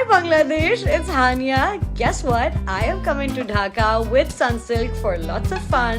Bangladesh, it's Hania. Guess what? I am coming to Dhaka with Sunsilk for lots of fun.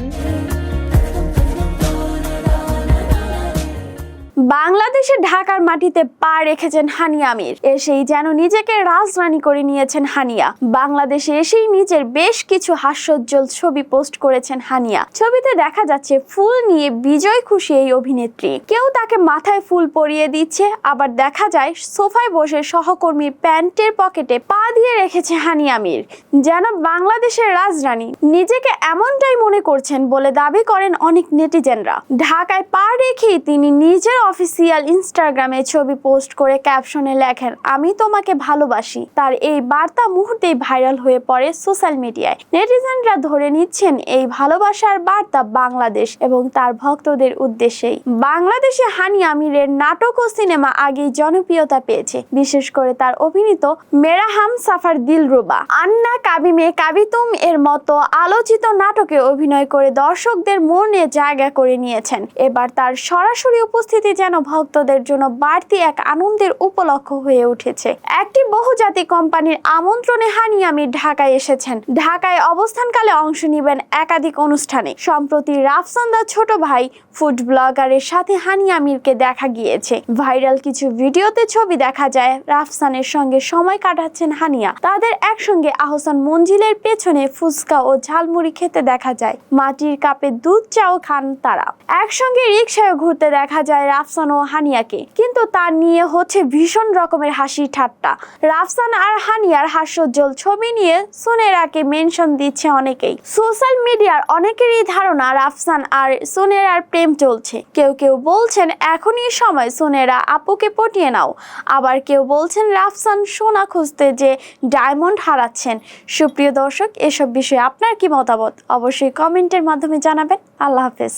বাংলাদেশে ঢাকার মাটিতে পা রেখেছেন হানিয়া আমির। এসেই যেন নিজেকে রাজরানী করে নিয়েছেন হানিয়া। বাংলাদেশে এসেই নিজের বেশ কিছু হাস্যোজ্জ্বল ছবি পোস্ট করেছেন হানিয়া। ছবিতে দেখা যাচ্ছে ফুল নিয়ে বিজয় খুশি এই অভিনেত্রী। কেউ তাকে মাথায় ফুল পরিয়ে দিচ্ছে, আবার দেখা যায় সোফায় বসে সহকর্মীর প্যান্টের পকেটে পা দিয়ে রেখেছে হানিয়া আমির, যেন বাংলাদেশের রাজরানী। নিজেকে এমনটাই মনে করছেন বলে দাবি করেন অনেক নেটিজেনরা। ঢাকায় পা রেখেই তিনি নিজের অফিসিয়াল ইনস্টাগ্রামে ছবি পোস্ট করে ক্যাপশনে লেখেন, আমি তোমাকে ভালোবাসি। তার এই বার্তা মুহূর্তেই ভাইরাল হয়ে পড়ে সোশ্যাল মিডিয়ায়। নেটিজেনরা ধরে নিচ্ছেন এই ভালোবাসার বার্তা বাংলাদেশ এবং তার ভক্তদের উদ্দেশ্যেই। বাংলাদেশে হানিয়া আমিরের নাটক ও সিনেমা আগেই জনপ্রিয়তা পেয়েছে, বিশেষ করে তার অভিনীত মেরা হামসাফার দিলরুবা, আন্না কাবি মে কাবি তুম এর মতো আলোচিত নাটকে অভিনয় করে দর্শকদের মনে জায়গা করে নিয়েছেন। এবার তার সরাসরি উপস্থিতি যেন ভক্তদের জন্য বাড়তি এক আনন্দের উপলক্ষ হয়ে উঠেছে। একটি বহুজাতিক কোম্পানির আমন্ত্রণে হানিয়া আমির ঢাকায় এসেছেন। ঢাকায় অবস্থানকালে অংশ নেবেন একাধিক অনুষ্ঠানে। সম্প্রতি রাফসান দা ছোট ভাই ফুড ব্লগারের সাথে হানিয়া আমিরকে দেখা গিয়েছে। ভাইরাল কিছু ভিডিওতে ছবি দেখা যায় রাফসানের সঙ্গে সময় কাটাচ্ছেন হানিয়া। তাদের একসঙ্গে আহসান মঞ্জিলের পেছনে ফুচকা ও ঝালমুড়ি খেতে দেখা যায়। মাটির কাপে দুধ চাও খান তারা। একসঙ্গে রিকশায় ঘুরতে দেখা যায় রাফসান ও হানিয়াকে, কিন্তু তা নিয়ে হচ্ছে ভীষণ রকমের হাসি ঠাট্টা। রাফসান আর হানিয়ার হাস্যোজ্জ্বল ছবি নিয়ে সোনেরাকে মেনশন দিচ্ছে অনেকেই। সোশ্যাল মিডিয়ার অনেকেরই ধারণা রাফসান আর সোনেরার প্রেম চলছে। কেউ কেউ বলছেন এখনই সময় সোনেরা আপুকে পটিয়ে নাও, আবার কেউ বলছেন রাফসান সোনা খুঁজতে যে ডায়মন্ড হারাচ্ছেন। সুপ্রিয় দর্শক, এসব বিষয়ে আপনার কি মতামত অবশ্যই কমেন্টের মাধ্যমে জানাবেন। আল্লাহ হাফেজ।